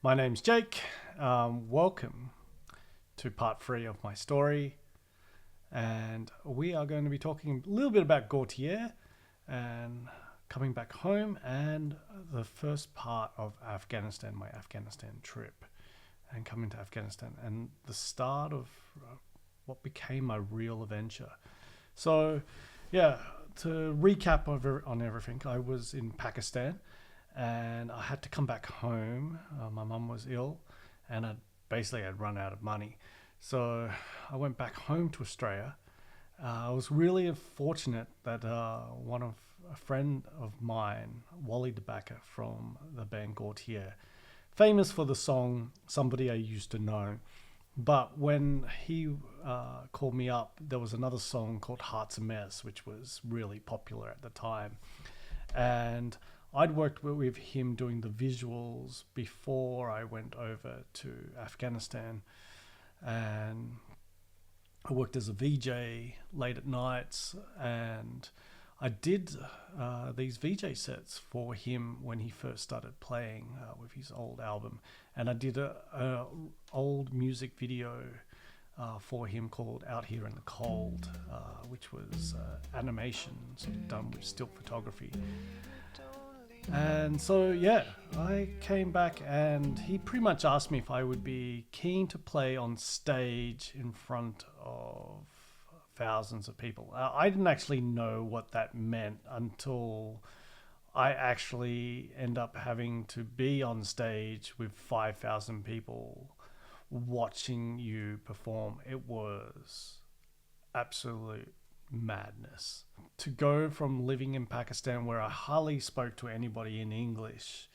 My name's Jake. Welcome to part 3 of my story. And we are going to be talking a little bit about Gotye and coming back home and the first part of Afghanistan, my Afghanistan trip, and coming to Afghanistan and the start of what became my real adventure. So, yeah, to recap on everything, I was in Pakistan and I had to come back home. My mum was ill, and I'd run out of money, so I went back home to Australia. I was really fortunate that a friend of mine, Wally DeBacker from the band Gotye, famous for the song "Somebody I Used to Know." But when he called me up, there was another song called "Heart's a Mess," which was really popular at the time, and I'd worked with him doing the visuals before I went over to Afghanistan, and I worked as a VJ late at nights, and I did these VJ sets for him when he first started playing with his old album, and I did a old music video for him called "Out Here in the Cold," which was animation sort of done with still photography. And so, yeah, I came back and he pretty much asked me if I would be keen to play on stage in front of thousands of people. I didn't actually know what that meant until I actually end up having to be on stage with 5,000 people watching you perform. It was absolute madness. To go from living in Pakistan, where I hardly spoke to anybody in English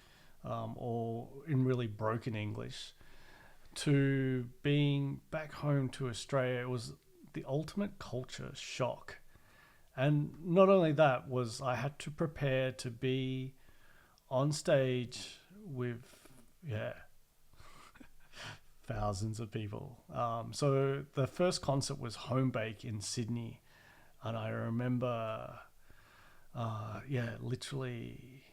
or in really broken English, to being back home to Australia, it was the ultimate culture shock. And not only that, was I had to prepare to be on stage with, yeah, thousands of people. So the first concert was Home Bake in Sydney, and I remember, literally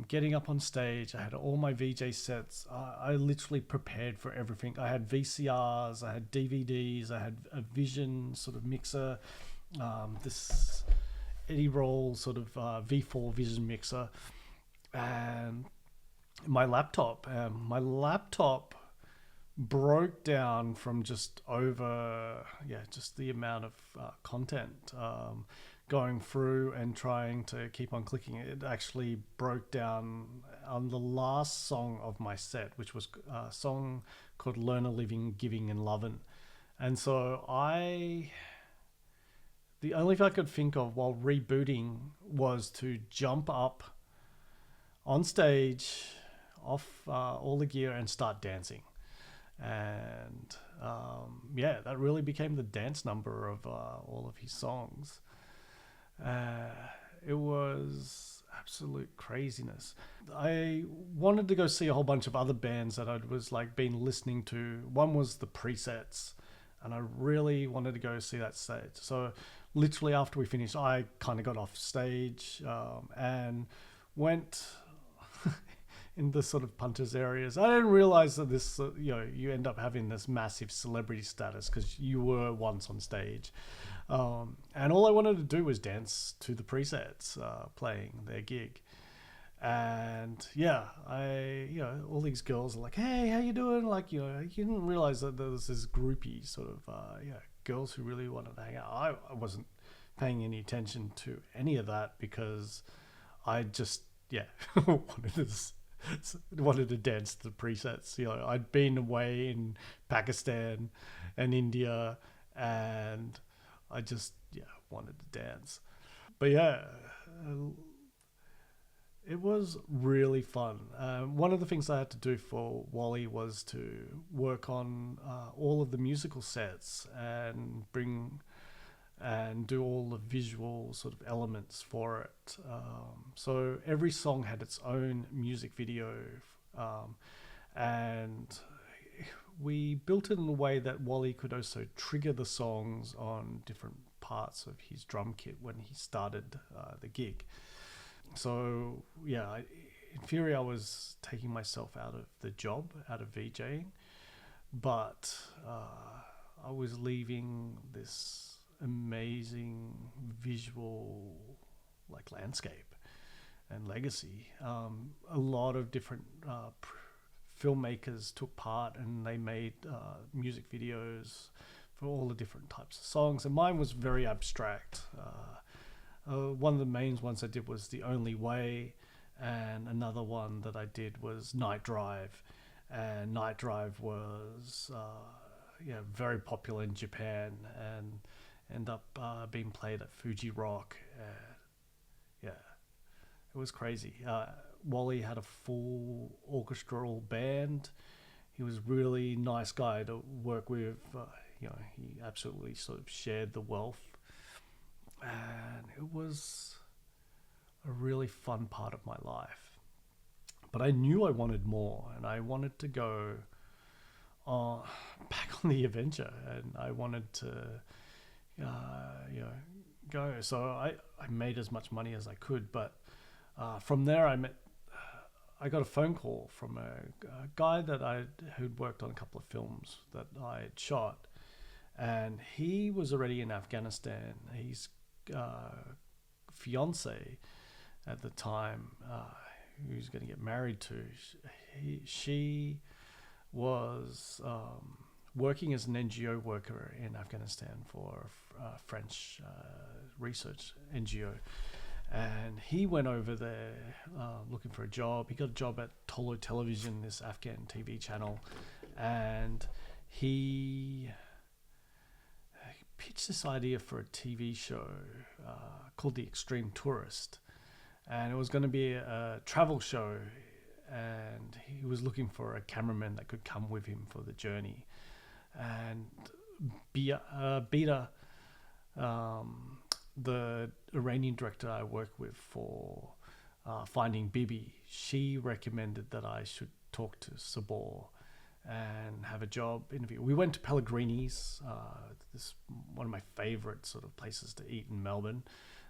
getting up on stage. I had all my VJ sets. I literally prepared for everything. I had VCRs, I had DVDs, I had a Vision sort of mixer, this Eddie Roll sort of V4 Vision mixer, and my laptop. My laptop broke down from just just the amount of content going through and trying to keep on clicking. It actually broke down on the last song of my set, which was a song called "Learn a Living, Giving and Loving." And so the only thing I could think of while rebooting was to jump up on stage off all the gear and start dancing. And that really became the dance number of all of his songs. It was absolute craziness. I wanted to go see a whole bunch of other bands that I was been listening to. One was the Presets, and I really wanted to go see that stage. So literally after we finished, I kind of got off stage and went in the sort of punters areas. I didn't realize that this, you end up having this massive celebrity status because you were once on stage. And all I wanted to do was dance to the Presets playing their gig. And all these girls are like, "Hey, how you doing?" You didn't realize that there was this groupie sort of, girls who really wanted to hang out. I wasn't paying any attention to any of that because I just, wanted to dance to the Presets. I'd been away in Pakistan and India, and I just wanted to dance. But it was really fun. One of the things I had to do for Wally was to work on all of the musical sets and do all the visual sort of elements for it. So every song had its own music video, and we built it in a way that Wally could also trigger the songs on different parts of his drum kit when he started the gig. So in theory, I was taking myself out of the job, out of VJing, but I was leaving this amazing visual like landscape and legacy. A lot of different filmmakers took part, and they made music videos for all the different types of songs, and mine was very abstract. One of the main ones I did was The Only Way, and another one that I did was Night Drive. And Night Drive was very popular in Japan and ended up being played at Fuji Rock. It was crazy. Wally had a full orchestral band. He was a really nice guy to work with. He absolutely sort of shared the wealth. And it was a really fun part of my life. But I knew I wanted more, and I wanted to go back on the adventure, and I wanted to go. So I made as much money as I could, but from there I got a phone call from a guy that who'd worked on a couple of films that I had shot, and he was already in Afghanistan. His fiance at the time, who he was going to get married to, she was working as an NGO worker in Afghanistan for a French research NGO. And he went over there looking for a job. He got a job at Tolo Television, this Afghan TV channel, and he pitched this idea for a TV show called The Extreme Tourist. And it was going to be a travel show, and he was looking for a cameraman that could come with him for the journey. And Beta, the Iranian director I worked with for Finding Bibi, she recommended that I should talk to Sabor and have a job interview. We went to Pellegrini's, this one of my favorite sort of places to eat in Melbourne,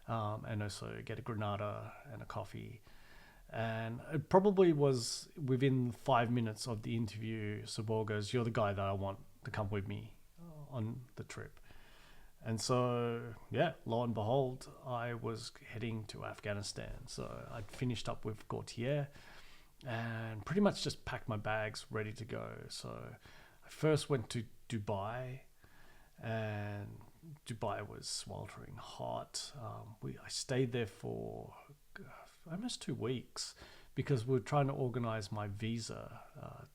and also get a granada and a coffee. And it probably was within 5 minutes of the interview, Sabor goes, "You're the guy that I want to come with me on the trip." And so, lo and behold, I was heading to Afghanistan. So I'd finished up with Gotye and pretty much just packed my bags ready to go. So I first went to Dubai, and Dubai was sweltering hot. I stayed there for almost 2 weeks because we were trying to organize my visa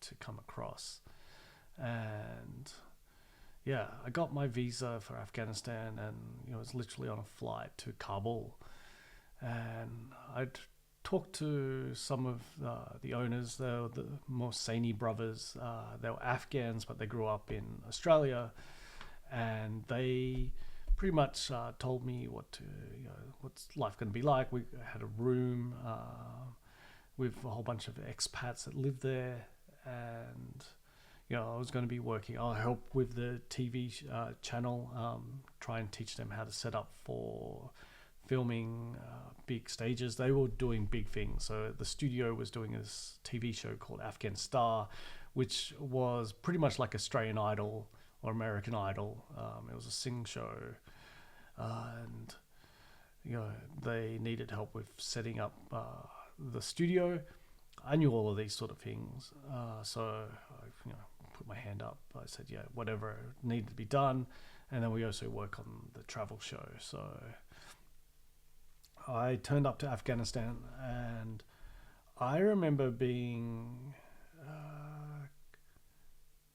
to come across. And I got my visa for Afghanistan, and it was literally on a flight to Kabul. And I'd talked to some of the owners. They were the Mohseni brothers. They were Afghans, but they grew up in Australia, and they pretty much told me what's life going to be like. We had a room with a whole bunch of expats that lived there, and I was going to be working. I'll help with the TV channel, try and teach them how to set up for filming big stages. They were doing big things. So the studio was doing this TV show called Afghan Star, which was pretty much like Australian Idol or American Idol. It was a sing show, and they needed help with setting up the studio. I knew all of these sort of things, so I put my hand up. I said, whatever needed to be done. And then we also work on the travel show. So I turned up to Afghanistan, and I remember being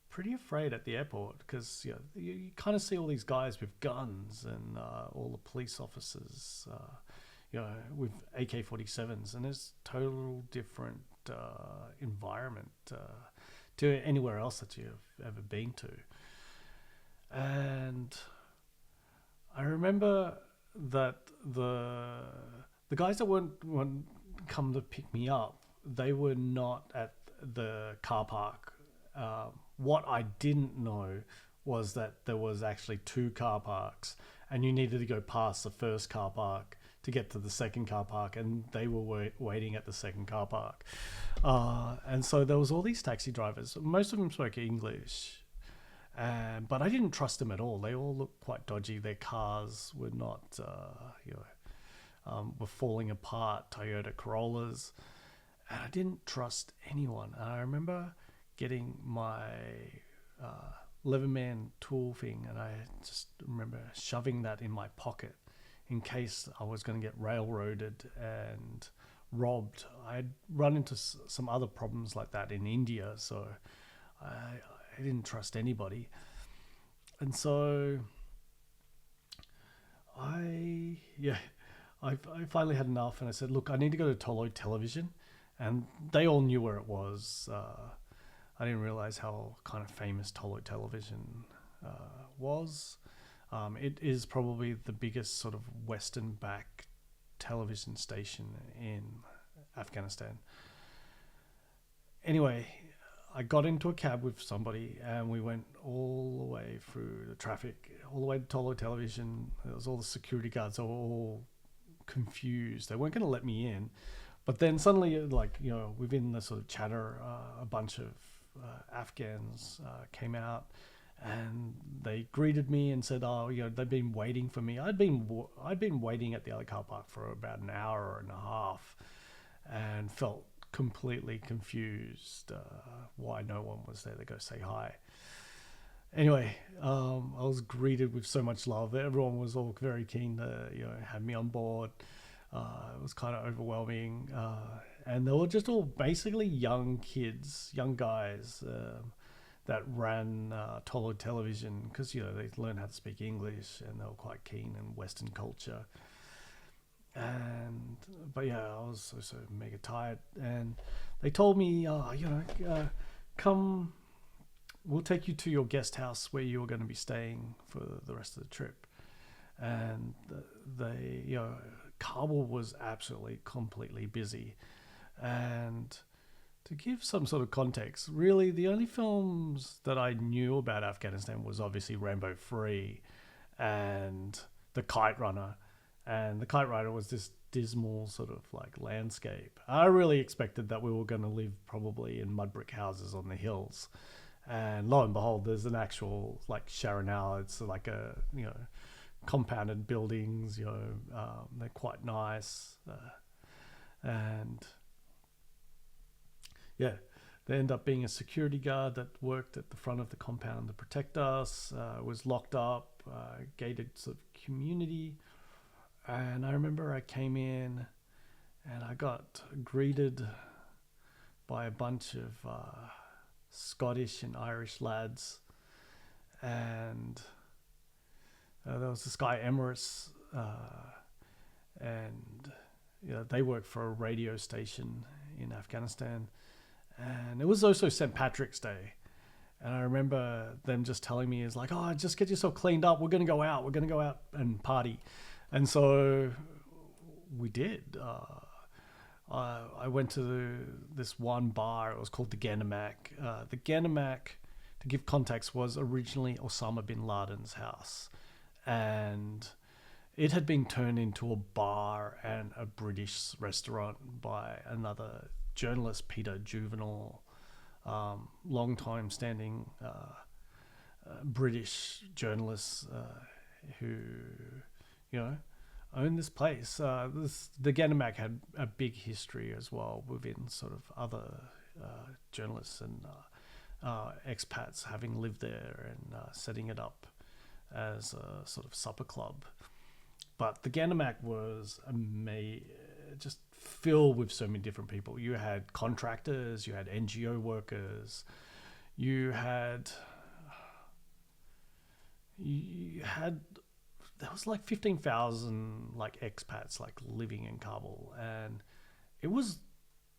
pretty afraid at the airport because you kind of see all these guys with guns and all the police officers with AK-47s, and it's total different environment to anywhere else that you've ever been to. And I remember that the guys that weren't come to pick me up, they were not at the car park. What I didn't know was that there was actually 2 car parks, and you needed to go past the first car park to get to the second car park, and they were waiting at the second car park. And so there was all these taxi drivers. Most of them spoke English, but I didn't trust them at all. They all looked quite dodgy. Their cars were not, were falling apart, Toyota Corollas. And I didn't trust anyone. And I remember getting my 11-man tool thing, and I just remember shoving that in my pocket in case I was going to get railroaded and robbed. I'd run into some other problems like that in India, so I didn't trust anybody. And so I finally had enough, and I said, look, I need to go to Tolo Television. And they all knew where it was. I didn't realize how kind of famous Tolo Television was. It is probably the biggest sort of Western back television station in Afghanistan. Anyway, I got into a cab with somebody, and we went all the way through the traffic, all the way to Tolo Television. There was all the security guards all confused. They weren't going to let me in. But then suddenly, within the sort of chatter, a bunch of Afghans came out, and they greeted me and said, they've been waiting for me. I'd been waiting at the other car park for about an hour and a half, and felt completely confused why no one was there to go say hi. Anyway, I was greeted with so much love. Everyone was all very keen to have me on board. It was kind of overwhelming, and they were just all basically young kids, young guys that ran Tolo Television, because they learned how to speak English, and they were quite keen in Western culture. But I was so mega tired, and they told me, come, we'll take you to your guest house where you're going to be staying for the rest of the trip. And they, Kabul was absolutely completely busy. And to give some sort of context, really the only films that I knew about Afghanistan was obviously Rambo 3 and The Kite Runner. And The Kite Runner was this dismal sort of like landscape. I really expected that we were going to live probably in mud brick houses on the hills. And lo and behold, there's an actual like Sharanal. It's like a, compounded buildings, they're quite nice, and they end up being a security guard that worked at the front of the compound to protect us. Was locked up, gated sort of community, and I remember I came in and I got greeted by a bunch of Scottish and Irish lads, and there was this guy, Emirates, and they work for a radio station in Afghanistan. And it was also St. Patrick's Day. And I remember them just telling me, is like, just get yourself cleaned up. We're going to go out. We're going to go out and party. And so we did. I went to this one bar. It was called the Ganamak. The Ganamak, to give context, was originally Osama bin Laden's house. And it had been turned into a bar and a British restaurant by another journalist, Peter Juvenile, long time standing British journalist who, owned this place. The Ganamak had a big history as well within sort of other journalists and expats having lived there and setting it up as a sort of supper club. But the Ganamak was just filled with so many different people. You had contractors, you had NGO workers, there was like 15,000 like expats like living in Kabul, and it was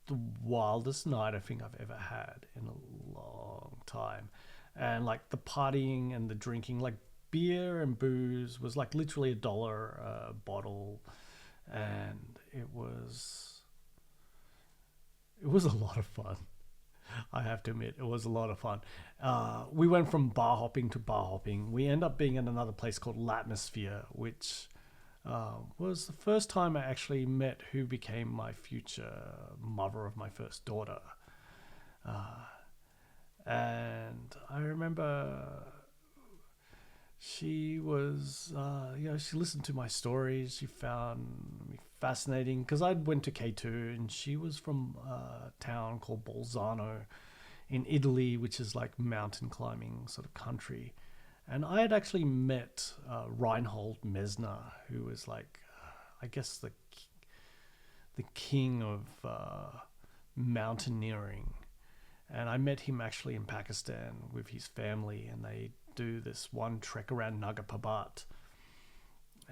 the wildest night I think I've ever had in a long time. And like the partying and the drinking, like beer and booze was like literally $1 a bottle, and it was a lot of fun. I have to admit, it was a lot of fun. We went from bar hopping to bar hopping. We ended up being in another place called Latmosphere, which was the first time I actually met who became my future mother of my first daughter. And I remember she was, she listened to my stories. She found me fascinating because I went to K2 and she was from a town called Bolzano in Italy, which is like mountain climbing sort of country. And I had actually met Reinhold Messner, who was like, I guess the king of mountaineering. And I met him actually in Pakistan with his family, and they do this one trek around Nagah Parbat.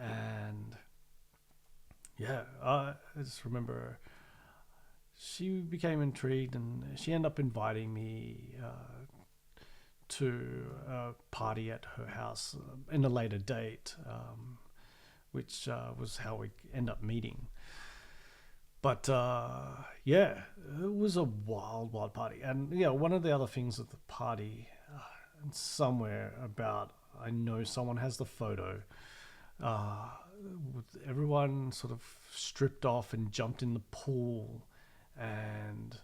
And yeah, I just remember she became intrigued, and she ended up inviting me to a party at her house in a later date, which was how we end up meeting. But yeah, it was a wild, wild party. And yeah, one of the other things at the party, and somewhere about, I know someone has the photo, with everyone sort of stripped off and jumped in the pool, and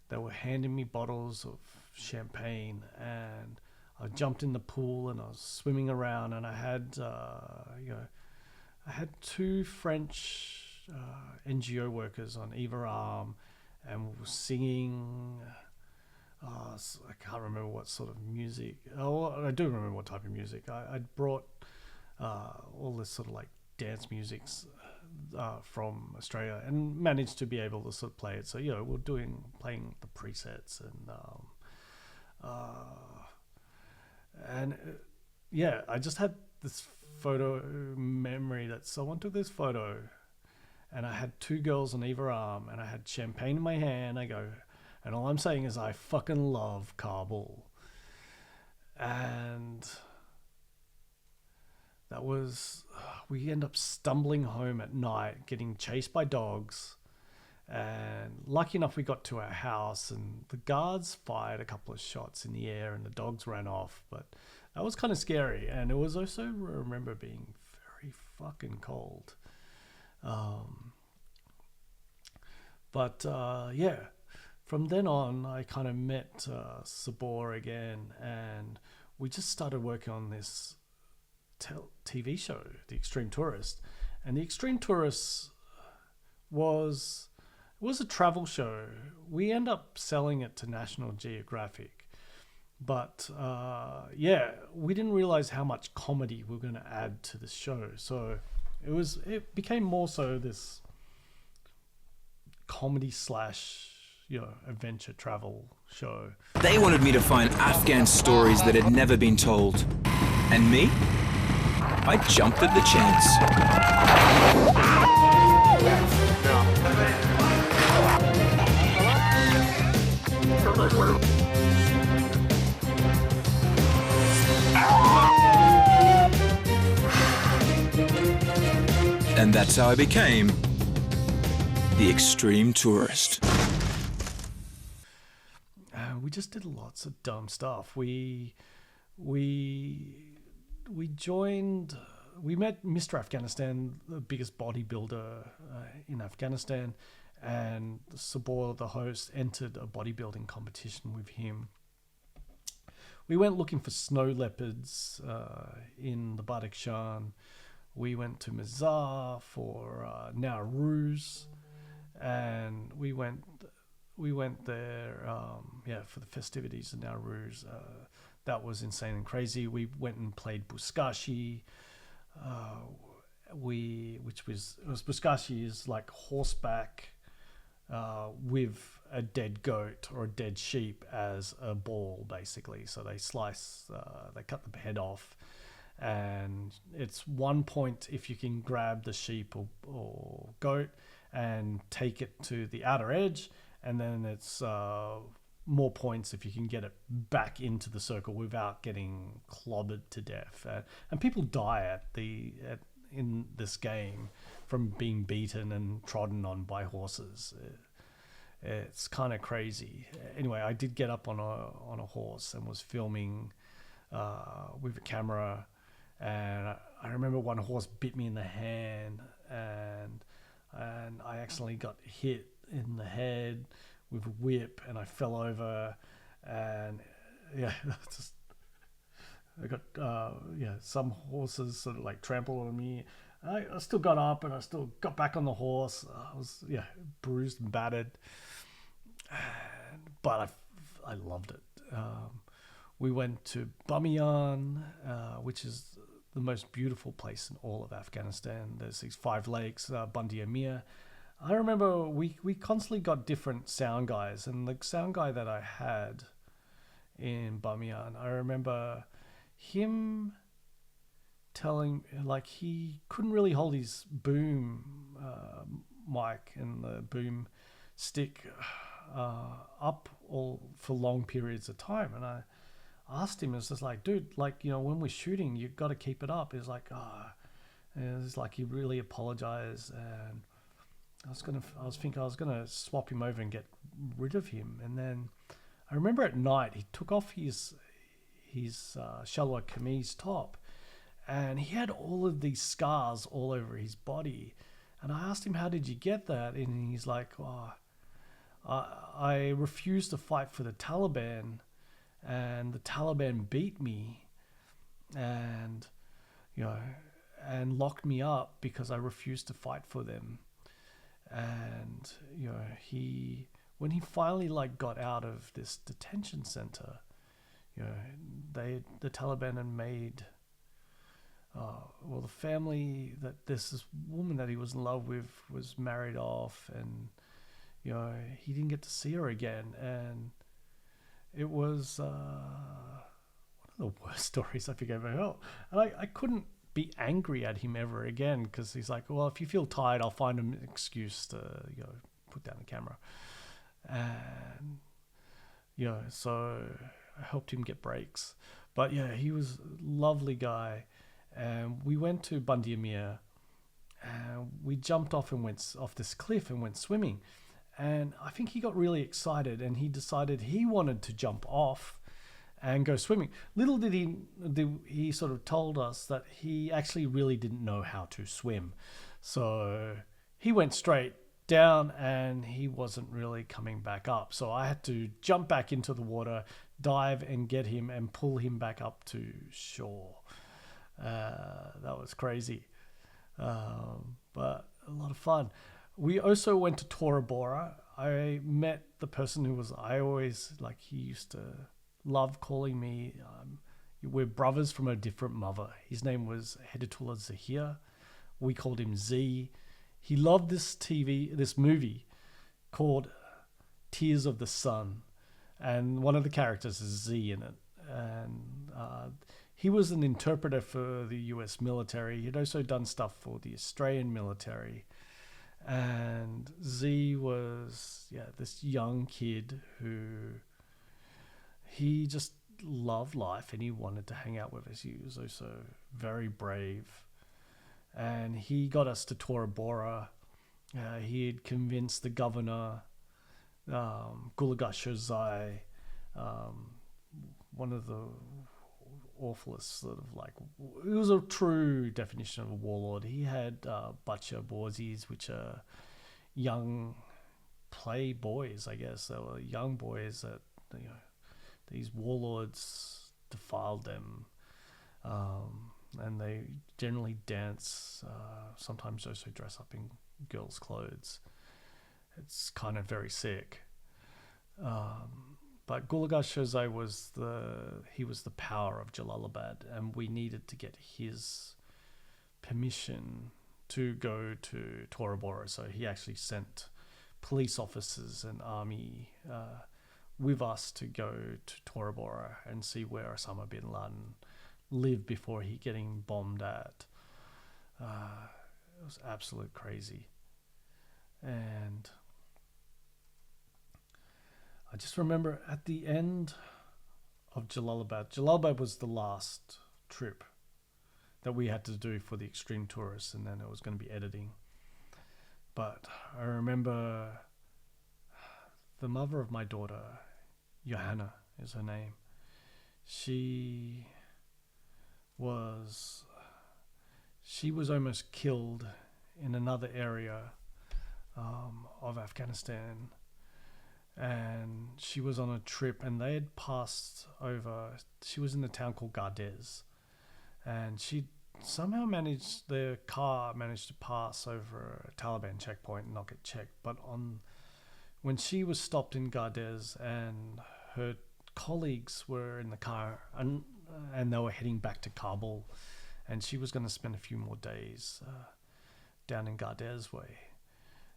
they were handing me bottles of champagne, and I jumped in the pool and I was swimming around, and I had I had two French NGO workers on either arm, and we were singing. I can't remember what sort of music. Oh, I do remember what type of music. I'd brought all this sort of like dance musics from Australia and managed to be able to sort of play it. So we're playing the presets and I just had this photo memory that someone took this photo, and I had two girls on either arm, and I had champagne in my hand. And all I'm saying is I fucking love Kabul. And that was, we end up stumbling home at night, getting chased by dogs. And lucky enough, we got to our house, and the guards fired a couple of shots in the air, and the dogs ran off. But that was kind of scary. And it was also, I remember, being very fucking cold. From then on, I kind of met Sabor again, and we just started working on this TV show, The Extreme Tourist. And The Extreme Tourist was a travel show. We end up selling it to National Geographic. But we didn't realize how much comedy we were going to add to the show. So it became more so this comedy / adventure travel show. They wanted me to find Afghan stories that had never been told. And me? I jumped at the chance. And that's how I became the Extreme Tourist. We just did lots of dumb stuff. We joined. We met Mr. Afghanistan, the biggest bodybuilder in Afghanistan, and Sabor, the host, entered a bodybuilding competition with him. We went looking for snow leopards in the Badakhshan. We went to Mazar for Nowruz, and we went there for the festivities of Nowruz. That was insane and crazy. We went and played Buskashi. Buskashi is like horseback with a dead goat or a dead sheep as a ball, basically. So they cut the head off, and it's 1 point if you can grab the sheep or goat and take it to the outer edge, and then it's more points if you can get it back into the circle without getting clobbered to death. And people die in this game from being beaten and trodden on by horses. It's kind of crazy. Anyway, I did get up on a horse and was filming with a camera, and I remember one horse bit me in the hand, and I accidentally got hit in the head with a whip, and I fell over, and yeah, just I got some horses sort of like trampled on me. I still got up and I still got back on the horse. I was bruised and battered, but I loved it. We went to Bamiyan, which is the most beautiful place in all of Afghanistan. There's these 5 lakes, Bundy Amir. I remember we constantly got different sound guys, and the sound guy that I had in Bamiyan, I remember him telling, like, he couldn't really hold his boom mic and the boom stick up all for long periods of time, and I asked him, it's just like, dude, like, when we're shooting, you got to keep it up. It's like, and it's like he really apologized, and I was thinking I was gonna swap him over and get rid of him, and then I remember at night he took off his shalwar kameez top, and he had all of these scars all over his body, and I asked him, how did you get that? And he's like, I refused to fight for the Taliban, and the Taliban beat me, and and locked me up because I refused to fight for them. And when he finally like got out of this detention center, the Taliban had made the family that this woman that he was in love with was married off, and he didn't get to see her again, and it was one of the worst stories I think I've ever heard. And I couldn't be angry at him ever again, because he's like, well, if you feel tired, I'll find an excuse to put down the camera, and so I helped him get breaks. But yeah, he was a lovely guy, and we went to Bundy Amir, and we jumped off and went off this cliff and went swimming. And I think he got really excited, and he decided he wanted to jump off and go swimming. Little did he sort of told us that he actually really didn't know how to swim. So he went straight down, and he wasn't really coming back up. So I had to jump back into the water, dive and get him and pull him back up to shore. That was crazy, but a lot of fun. We also went to Tora Bora. I met the person who he used to love calling me, we're brothers from a different mother. His name was Heditullah Zahir. We called him Z. He loved this movie called Tears of the Sun, and one of the characters is Z in it. And he was an interpreter for the US military. He'd also done stuff for the Australian military. And Z was this young kid who he just loved life, and he wanted to hang out with us. He was also very brave, and he got us to Tora Bora. He had convinced the governor, Gulagashozai, one of the awfulest sort of like, it was a true definition of a warlord. He had Bacha Borzis, which are young playboys, I guess. They were young boys that these warlords defiled them, and they generally dance, sometimes also dress up in girls' clothes. It's kind of very sick. But Gulagashozai was the power of Jalalabad, and we needed to get his permission to go to Tora Bora. So he actually sent police officers and army with us to go to Tora Bora and see where Osama bin Laden lived before he getting bombed at. It was absolute crazy. And I just remember at the end of Jalalabad was the last trip that we had to do for the extreme tourists, and then it was going to be editing. But I remember the mother of my daughter, Johanna is her name. She was she was almost killed in another area of Afghanistan, and she was on a trip, and they had passed over. She was in a town called Gotye, and she somehow the car managed to pass over a Taliban checkpoint and not get checked. But when she was stopped in Gardez and her colleagues were in the car and they were heading back to Kabul, and she was going to spend a few more days down in Gardez way.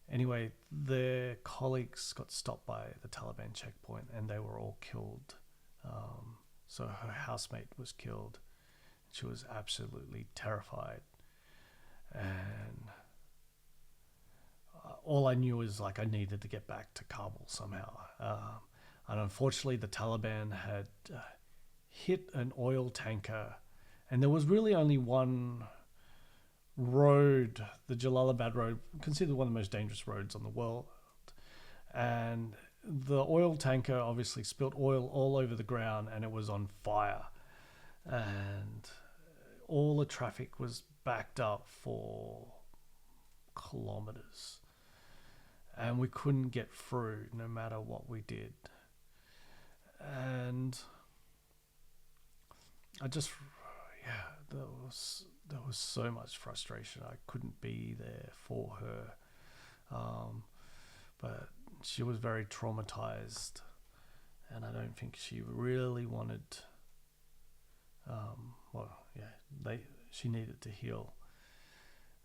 Anyway, their colleagues got stopped by the Taliban checkpoint and they were all killed. So her housemate was killed. She was absolutely terrified. And all I knew was like I needed to get back to Kabul somehow. And unfortunately, the Taliban had hit an oil tanker, and there was really only one road, the Jalalabad road, considered one of the most dangerous roads on the world. And the oil tanker obviously spilt oil all over the ground, and it was on fire. And all the traffic was backed up for kilometers. And we couldn't get through no matter what we did. And there was so much frustration. I couldn't be there for her. But she was very traumatized, and I don't think she really wanted, she needed to heal.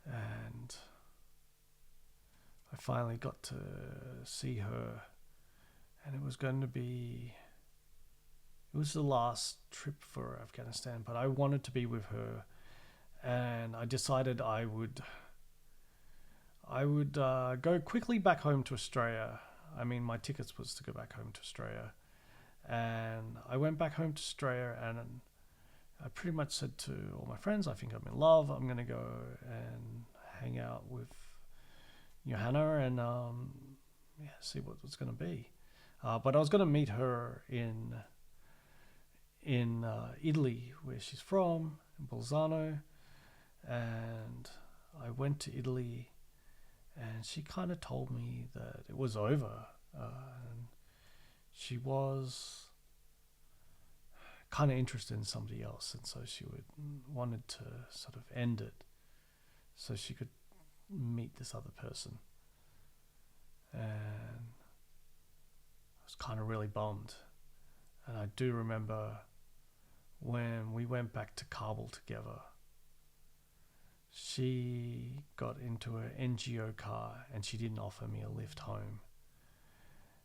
And I finally got to see her, and it was the last trip for Afghanistan, but I wanted to be with her, and I decided I would go quickly back home to Australia. I mean, my tickets was to go back home to Australia, and I went back home to Australia, and I pretty much said to all my friends, I think I'm in love. I'm going to go and hang out with Johanna and see what it was going to be. But I was going to meet her in Italy, where she's from, in Bolzano. And I went to Italy, and she kind of told me that it was over. And she was kind of interested in somebody else, and so she wanted to sort of end it so she could meet this other person. And I was kind of really bummed. And I do remember when we went back to Kabul together, she got into an NGO car and she didn't offer me a lift home.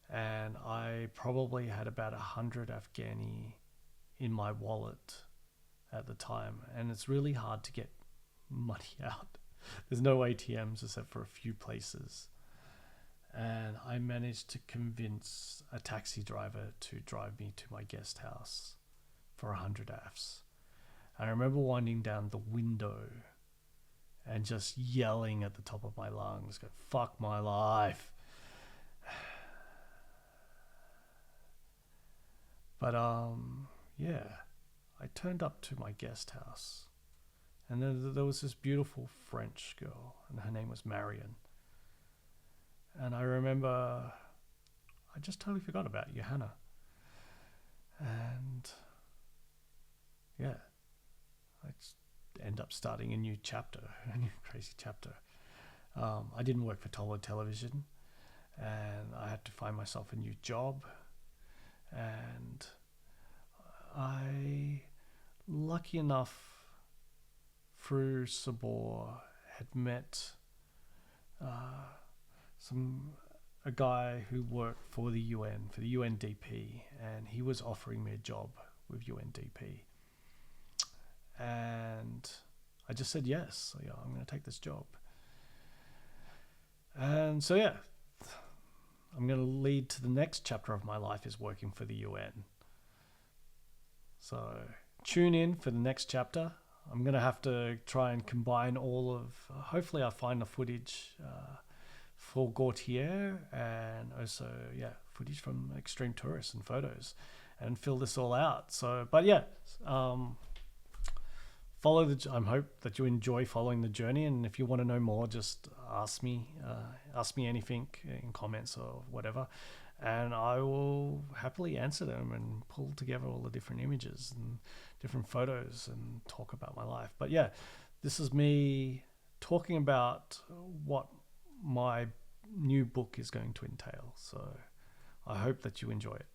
And I probably had about 100 Afghani in my wallet at the time. And it's really hard to get money out. There's no ATMs except for a few places. And I managed to convince a taxi driver to drive me to my guest house for 100 AFs. I remember winding down the window and just yelling at the top of my lungs, go, fuck my life. But I turned up to my guest house, and then there was this beautiful French girl, and her name was Marion. And I remember I just totally forgot about Johanna. And I just end up starting a new chapter, a new crazy chapter. I didn't work for Tolo Television, and I had to find myself a new job. And I, lucky enough, through Sabor, had met a guy who worked for the UN, for the UNDP, and he was offering me a job with UNDP. And I just said yes. So, I'm going to take this job. And so, I'm going to lead to the next chapter of my life is working for the UN. So tune in for the next chapter. I'm going to have to try and combine all of, hopefully I'll find the footage for Gotye, and also, footage from Extreme Tourists and photos, and fill this all out. So, but I hope that you enjoy following the journey, and if you want to know more, just ask me anything in comments or whatever, and I will happily answer them and pull together all the different images and different photos and talk about my life. But yeah, this is me talking about what my new book is going to entail. So I hope that you enjoy it.